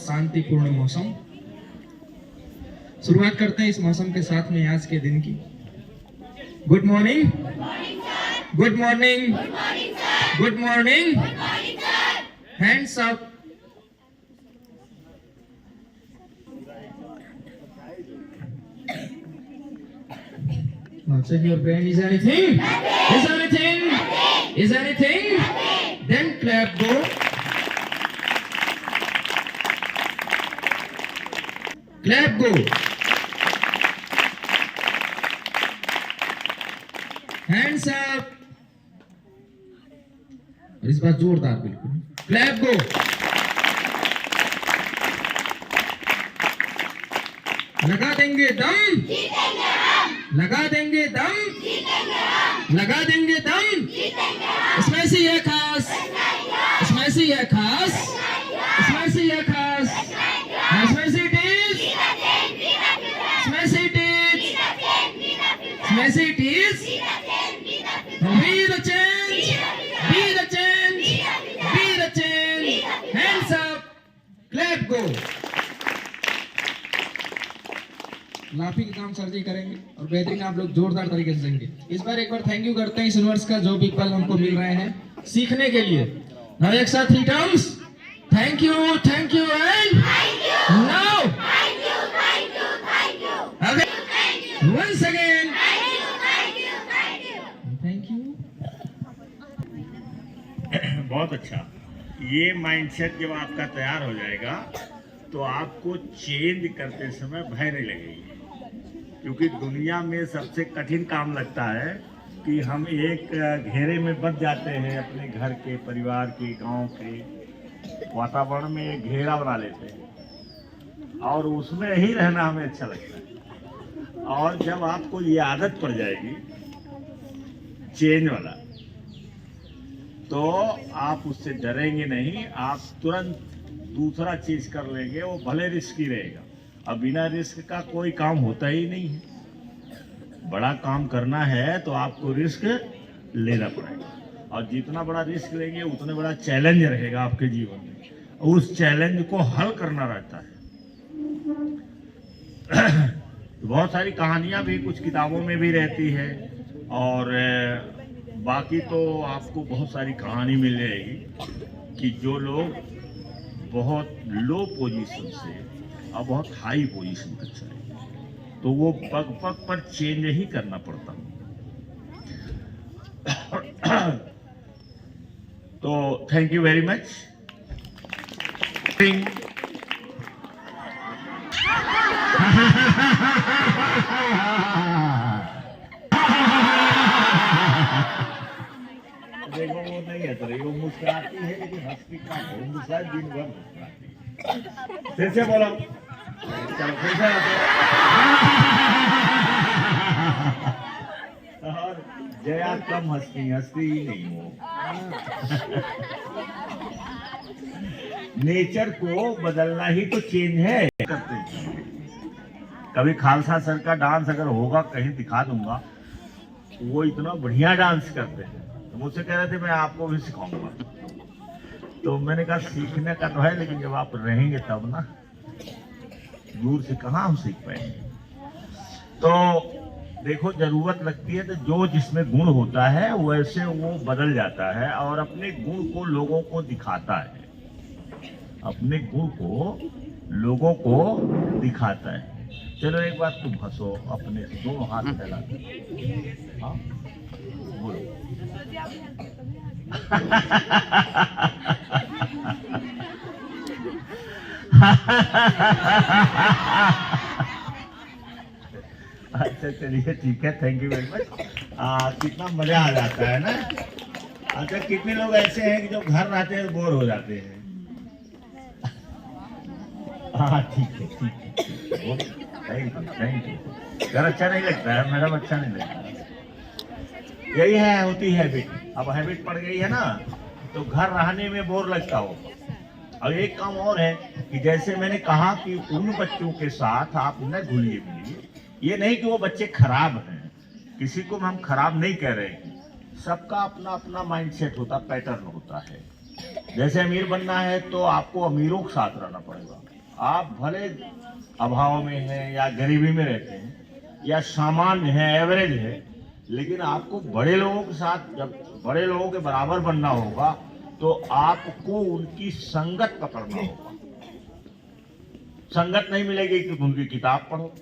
शांतिपूर्ण मौसम। शुरुआत करते हैं इस मौसम के साथ में आज के दिन की। Good morning, good morning, good morning, hands up. Check your brain. Is anything? Is anything? Is anything? Then clap. Go. Clap. Go. Hands up. और इस बार जोरदार बिल्कुल। Clap. Go. लगा देंगे दम, लगा देंगे दम, लगा देंगे दम। इसमें से यह खास, इसमें से यह खास, इसमें से यह खास, इसमें से इट इज, इसमें से इट इज, इसमें से it is. Be the change, be the change, be the change. Hands up, clap, go. Laughing काम सर जी करेंगे और बेहतरीन आप लोग जोरदार तरीके से देंगे। इस बार एक बार थैंक यू करते हैं इस यूनिवर्स का जो भी पल हमको मिल रहे हैं सीखने के लिए। नाउ एक साथ 3 terms. Thank you, thank you and now once again thank you. बहुत अच्छा। ये माइंडसेट जब आपका तैयार हो जाएगा तो आपको चेंज करते समय भय नहीं लगेगी, क्योंकि दुनिया में सबसे कठिन काम लगता है कि हम एक घेरे में बंध जाते हैं, अपने घर के, परिवार के, गांव के वातावरण में एक घेरा बना लेते हैं और उसमें ही रहना हमें अच्छा लगता है। और जब आपको ये आदत पड़ जाएगी चेंज वाला, तो आप उससे डरेंगे नहीं, आप तुरंत दूसरा चीज कर लेंगे, वो भले रिस्की रहेगा। अब बिना रिस्क का कोई काम होता ही नहीं है। बड़ा काम करना है तो आपको रिस्क लेना पड़ेगा, और जितना बड़ा रिस्क लेंगे उतना बड़ा चैलेंज रहेगा आपके जीवन में, उस चैलेंज को हल करना रहता है। बहुत सारी कहानियां भी कुछ किताबों में भी रहती है, और बाकी तो आपको बहुत सारी कहानी मिल जाएगी कि जो लोग बहुत लो पोजीशन से और बहुत हाई पोजीशन तक चले, तो वो पग पग पर चेंज ही करना पड़ता। तो थैंक यू वेरी मच। देखो वो नहीं है, तो वो मुस्कुराती है लेकिन हंसती कम है, वो मुस्कुराती दिन भर मुस्कुराती है। फिर से बोलो, चलो फिर से और जया कम हंसती, हंसती ही नहीं वो। नेचर को बदलना ही तो चेंज है। करते हैं कभी खालसा सर का डांस अगर होगा कहीं दिखा दूंगा, वो इतना बढ़िया डांस करते हैं, तो मुझसे कह रहे थे मैं आपको भी सिखाऊंगा। तो मैंने कहा सीखने का तो है, लेकिन जब आप रहेंगे तब ना, दूर से कहाँ हम सीख पाएंगे। तो देखो, जरूरत लगती है तो जो जिसमें गुण होता है वैसे वो बदल जाता है और अपने गुण को लोगों को दिखाता है, अपने गुण को लोगों को दिखाता है। चलो एक बार तुम हंसो अपने से, दोनों हाथ फैला दो। हाँ बोलो। अच्छा चलिए ठीक है, थैंक यू वेरी मच। कितना मजा आ जाता है ना। अच्छा, कितने लोग ऐसे हैं कि जो घर रहते हैं बोर हो जाते हैं? हाँ ठीक है ठीक है, थैंक यू थैंक यू। घर अच्छा नहीं लगता है मैडम, अच्छा नहीं लगता है। यही है, होती है हैबिट। अब हैबिट पड़ गई है ना, तो घर रहने में बोर लगता होगा। और एक काम और है कि जैसे मैंने कहा कि उन बच्चों के साथ आप न घुलिए मिलिए। ये नहीं कि वो बच्चे खराब हैं, किसी को हम खराब नहीं कह रहे हैं, सबका अपना अपना माइंडसेट होता, पैटर्न होता है। जैसे अमीर बनना है तो आपको अमीरों के साथ रहना पड़ेगा, आप भले अभाव में हैं या गरीबी में रहते हैं या सामान्य है, एवरेज है, लेकिन आपको बड़े लोगों के साथ, जब बड़े लोगों के बराबर बनना होगा तो आपको उनकी संगत पकड़ना होगा। संगत नहीं मिलेगी कि उनकी किताब पढ़ो,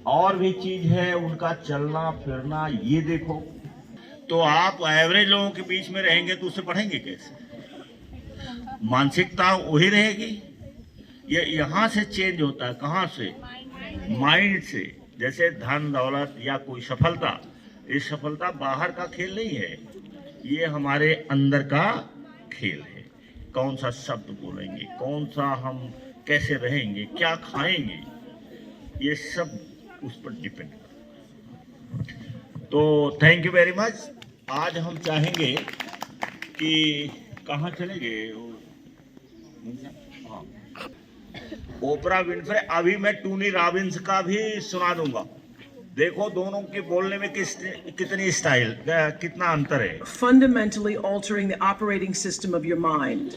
और भी चीज है उनका चलना फिरना, ये देखो। तो आप एवरेज लोगों के बीच में रहेंगे तो उससे पढ़ेंगे कैसे? मानसिकता वही रहेगी। ये यहाँ से चेंज होता है, कहाँ से? माइंड से। जैसे धन दौलत या कोई सफलता, ये सफलता बाहर का खेल नहीं है, ये हमारे अंदर का खेल है। कौन सा शब्द बोलेंगे, कौन सा हम कैसे रहेंगे, क्या खाएंगे, ये सब उस पर डिपेंड करता है। तो थैंक यू वेरी मच। आज हम चाहेंगे कि कहाँ चले गए? हाँ, ओपरा विनफ्रे। अभी मैं टोनी रॉबिन्स का भी सुना दूंगा। देखो दोनों के बोलने में कितनी स्टाइल, कितना अंतर है। Fundamentally altering the operating system of your mind.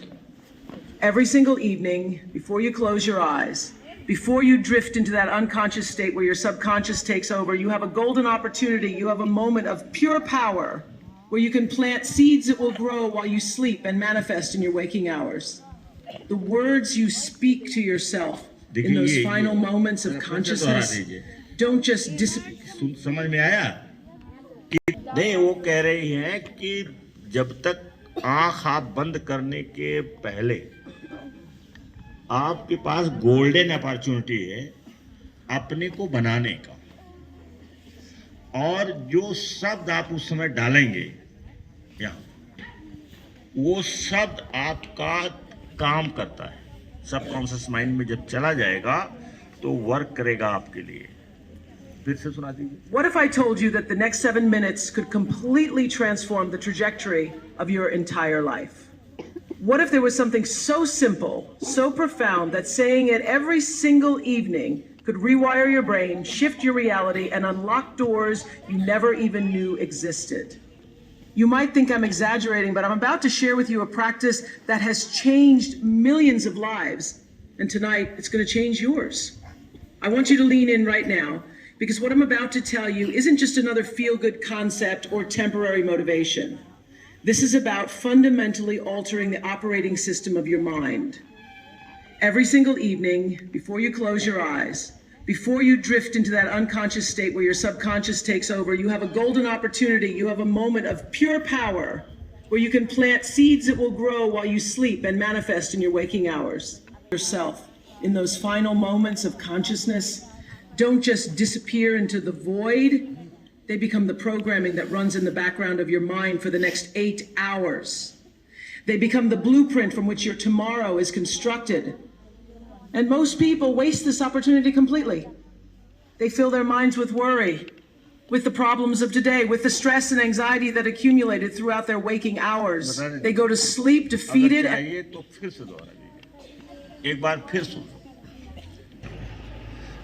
Every single evening, before you close your eyes, before you drift into that unconscious state where your subconscious takes over, you have a golden opportunity, you have a moment of pure power where you can plant seeds that will grow while you sleep and manifest in your waking hours. The words you speak to yourself in those final moments of consciousness don't just disappear. समझ में आया कि नहीं? वो कह रही हैं कि जब तक आंख आप बंद करने के पहले आपके पास गोल्डन अपॉर्चुनिटी है अपने को बनाने का, और जो शब्द आप उस समय डालेंगे यहाँ, वो शब्द आपका काम करता है। सबकॉन्शियस माइंड में जब चला जाएगा तो वर्क करेगा आपके लिए। फिर से सुना दीजिए। What if I told you that the next 7 minutes could completely transform the trajectory of your entire life? What if there was something so simple, so profound, that saying it every single evening could rewire your brain, shift your reality, and unlock doors you never even knew existed? You might think I'm exaggerating, but I'm about to share with you a practice that has changed millions of lives. And tonight, it's going to change yours. I want you to lean in right now, because what I'm about to tell you isn't just another feel-good concept or temporary motivation. This is about fundamentally altering the operating system of your mind. Every single evening, before you close your eyes, before you drift into that unconscious state where your subconscious takes over, you have a golden opportunity, you have a moment of pure power where you can plant seeds that will grow while you sleep and manifest in your waking hours. Yourself, in those final moments of consciousness, don't just disappear into the void, they become the programming that runs in the background of your mind for the next 8 hours. They become the blueprint from which your tomorrow is constructed. And most people waste this opportunity completely. They fill their minds with worry, with the problems of today, with the stress and anxiety that accumulated throughout their waking hours. They go to sleep defeated. तो फिर से दोहरा दीजिए, एक बार फिर सुनो।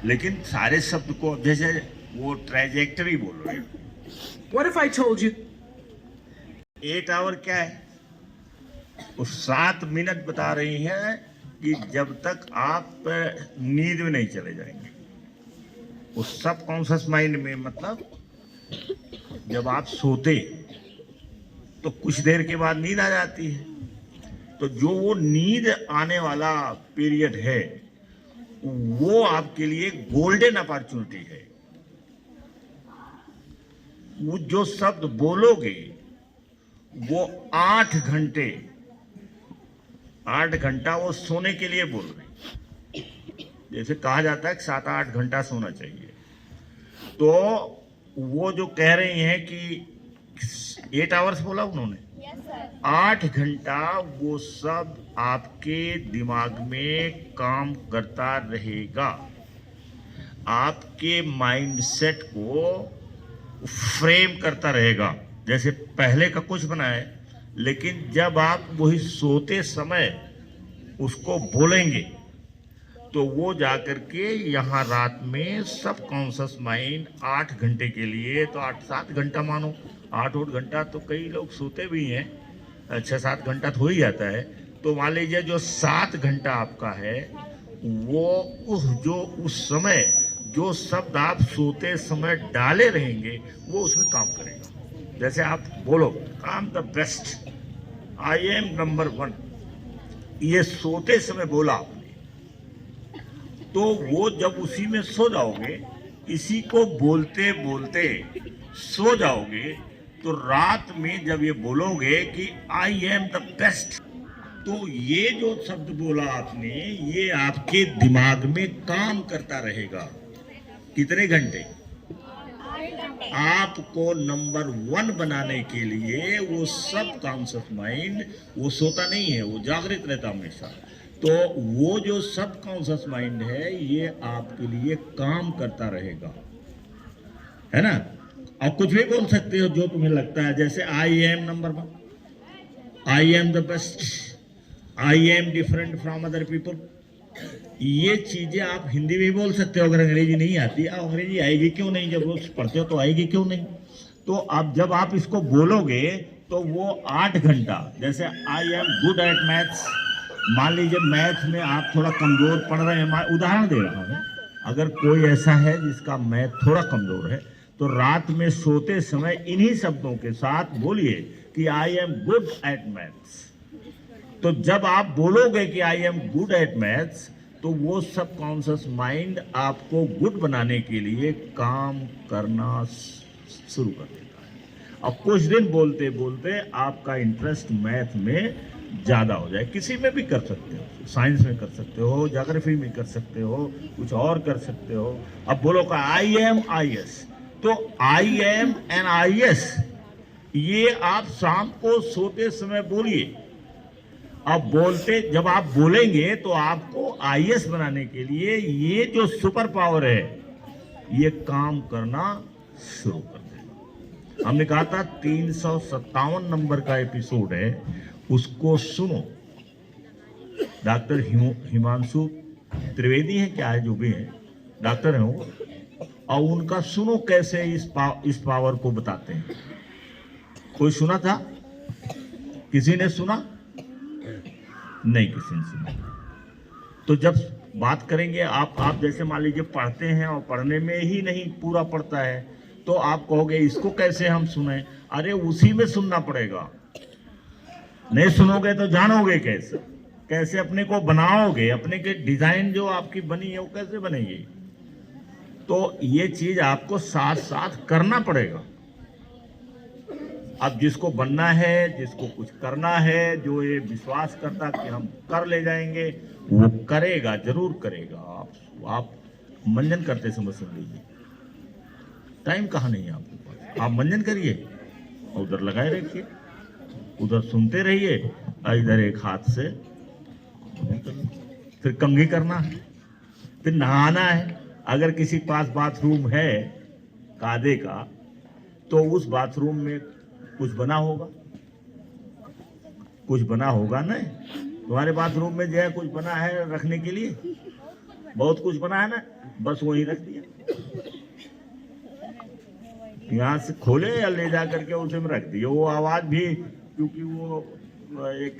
लेकिन सारे शब्द को, जैसे वो ट्रैजेक्टरी बोल रहे हो। What if I told you 8 our क्या है? वो 7 मिनट बता रही हैं कि जब तक आप नींद में नहीं चले जाएंगे। उस सबकॉन्शियस माइंड में, मतलब जब आप सोते तो कुछ देर के बाद नींद आ जाती है, तो जो वो नींद आने वाला पीरियड है वो आपके लिए गोल्डन अपॉर्चुनिटी है। वो जो शब्द बोलोगे वो 8 घंटा वो सोने के लिए बोल रहे। जैसे कहा जाता है कि 7-8 घंटा सोना चाहिए, तो वो जो कह रही हैं कि 8 आवर्स बोला उन्होंने, 8 घंटा वो सब आपके दिमाग में काम करता रहेगा, आपके माइंडसेट को फ्रेम करता रहेगा। जैसे पहले का कुछ बना है, लेकिन जब आप वही सोते समय उसको बोलेंगे तो वो जाकर के यहाँ रात में सब कॉन्शियस माइंड 8 घंटे के लिए, तो 8-7 घंटा मानो, 8 घंटा तो कई लोग सोते भी हैं, 6-7 घंटा तो हो ही जाता है। तो मान लीजिए जो 7 घंटा आपका है वो उस समय जो शब्द आप सोते समय डाले रहेंगे वो उसमें काम करेगा। जैसे आप बोलो I am the best, I am number 1, ये सोते समय बोला आपने, तो वो जब उसी में सो जाओगे, इसी को बोलते बोलते सो जाओगे, तो रात में जब ये बोलोगे कि आई एम द बेस्ट, तो ये जो शब्द बोला आपने ये आपके दिमाग में काम करता रहेगा। कितने घंटे? आपको नंबर 1 बनाने के लिए वो सब कॉन्शियस माइंड, वो सोता नहीं है, वो जागृत रहता हमेशा। तो वो जो सब कॉन्शियस माइंड है ये आपके लिए काम करता रहेगा, है ना। और कुछ भी बोल सकते हो जो तुम्हें लगता है, जैसे I am number 1, I am the best, I am different from other people. ये चीजें आप हिंदी में भी बोल सकते हो, अगर अंग्रेजी नहीं आती। अंग्रेजी आएगी क्यों नहीं, जब रोज पढ़ते हो तो आएगी क्यों नहीं। तो अब जब आप इसको बोलोगे तो वो 8 घंटा, जैसे I am good at maths, मान लीजिए मैथ में आप थोड़ा कमजोर पढ़ रहे हैं, मैं उदाहरण दे रहा हूँ, अगर कोई ऐसा है जिसका मैथ थोड़ा कमजोर है, तो रात में सोते समय इन्हीं शब्दों के साथ बोलिए कि I am good at maths. तो जब आप बोलोगे कि I am good at maths, तो वो सब कॉन्शियस माइंड आपको गुड बनाने के लिए काम करना शुरू कर देता है। अब कुछ दिन बोलते बोलते आपका इंटरेस्ट मैथ में ज़्यादा हो जाए। किसी में भी कर सकते हो, साइंस में कर सकते हो, ज्योग्राफी में कर सकते हो, कुछ और कर सकते हो। अब बोलो का आई एम आई एस, तो I am and I S ये आप शाम को सोते समय बोलिए। अब बोलते जब आप बोलेंगे तो आपको आईएएस बनाने के लिए ये जो सुपर पावर है ये काम करना शुरू कर देगा। हमने कहा था 357 नंबर का एपिसोड है, उसको सुनो। डॉक्टर हिमांशु त्रिवेदी है क्या है, जो भी है डॉक्टर है वो, और उनका सुनो कैसे इस पावर को बताते हैं। कोई सुना था? किसी ने सुना? नहीं, किसी ने सुना। तो जब बात करेंगे आप जैसे मान लीजिए पढ़ते हैं और पढ़ने में ही नहीं पूरा पड़ता है, तो आप कहोगे इसको कैसे हम सुने। अरे उसी में सुनना पड़ेगा, नहीं सुनोगे तो जानोगे कैसे, कैसे अपने को बनाओगे, अपने के डिजाइन जो आपकी बनी है वो कैसे बनेगी। तो ये चीज आपको साथ साथ करना पड़ेगा। अब जिसको बनना है, जिसको कुछ करना है, जो ये विश्वास करता कि हम कर ले जाएंगे, वो करेगा, जरूर करेगा। आप मंजन करते समय सुन लीजिए, टाइम कहाँ नहीं है आपके पास, आप मंजन करिए और उधर लगाए रखिए, उधर सुनते रहिए, इधर एक हाथ से फिर कंघी करना है, फिर नहाना है। अगर किसी के पास बाथरूम है कादे का, तो उस बाथरूम में कुछ बना होगा, कुछ बना होगा ना। तुम्हारे बाथरूम में जो है कुछ बना है रखने के लिए, बहुत कुछ बना है ना, बस वही रख दिया। यहाँ से खोले या ले जा करके उसे में रख दिए। वो आवाज भी, क्योंकि वो एक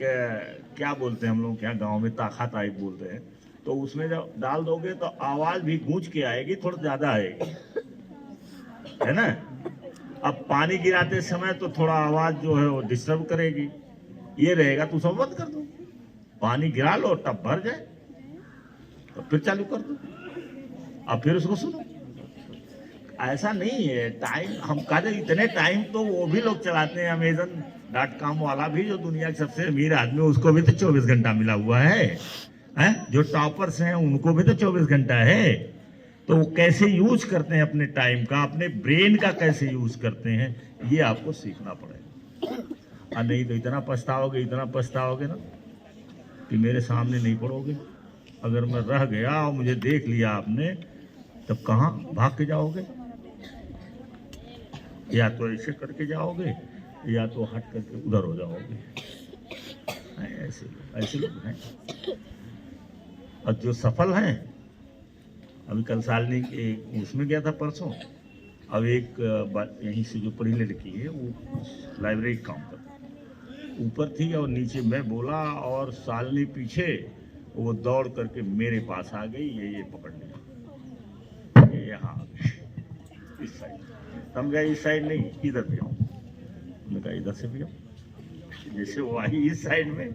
क्या बोलते हैं हम लोग क्या गांव में, ताखा टाइप बोलते हैं, तो उसमें जब डाल दोगे तो आवाज भी गूंज के आएगी, थोड़ा ज्यादा आएगी, है ना। अब पानी गिराते समय तो थोड़ा आवाज जो है वो डिस्टर्ब करेगी, ये रहेगा तो सब बंद कर दो, पानी गिरा लो, टब भर जाए तो फिर चालू कर दो, अब फिर उसको सुनो। ऐसा नहीं है टाइम, हम कहते इतने टाइम तो वो भी लोग चलाते हैं, Amazon.com वाला भी, जो दुनिया के सबसे अमीर आदमी, उसको भी तो 24 घंटा मिला हुआ है। जो टॉपर्स हैं उनको भी तो 24 घंटा है। तो वो कैसे यूज करते हैं अपने टाइम का, अपने ब्रेन का कैसे यूज करते हैं, ये आपको सीखना पड़ेगा। और नहीं तो इतना पछताओगे ना कि मेरे सामने नहीं पड़ोगे। अगर मैं रह गया और मुझे देख लिया आपने, तब कहाँ भाग के जाओगे, या तो ऐसे करके जाओगे या तो हट करके उधर हो जाओगे। ऐसे लोग हैं। और जो सफल हैं, अभी कल सालनी उसमें गया था परसों, अब एक यहीं से जो पढ़ी लड़की है वो लाइब्रेरी काम कर ऊपर थी और नीचे मैं बोला, और सालनी पीछे वो दौड़ करके मेरे पास आ गई, ये पकड़ लिया, ये यहाँ आ गई इस साइड। समझा, इस साइड नहीं, इधर भी आओ। मैंने कहा इधर से भी आओ। जैसे वो आई इस साइड में,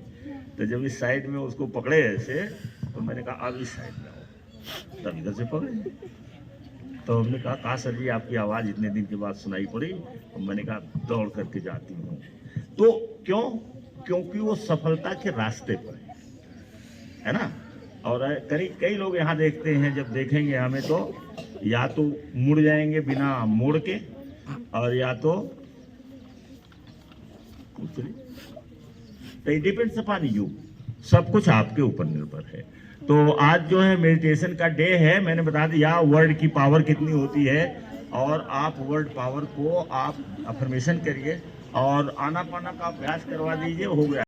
तो जब इस साइड में उसको पकड़े ऐसे, तो मैंने कहा अब इस साइड में आओ, तब इधर से पकड़े। तो हमने कहा सर जी आपकी आवाज़ इतने दिन के बाद सुनाई पड़ी। तो मैंने कहा दौड़ करके जाती हूँ। तो क्यों? क्योंकि वो सफलता के रास्ते पर है ना। और कई लोग यहाँ देखते हैं, जब देखेंगे हमें तो या तो मुड़ जाएंगे बिना मोड़ के, और या तो इट डिपेंड्स अपॉन यू, सब कुछ आपके ऊपर निर्भर है। तो आज जो है मेडिटेशन का डे है। मैंने बता दिया वर्ड की पावर कितनी होती है, और आप वर्ड पावर को आप अफर्मेशन करिए और आनापाना का अभ्यास करवा दीजिए, हो गया।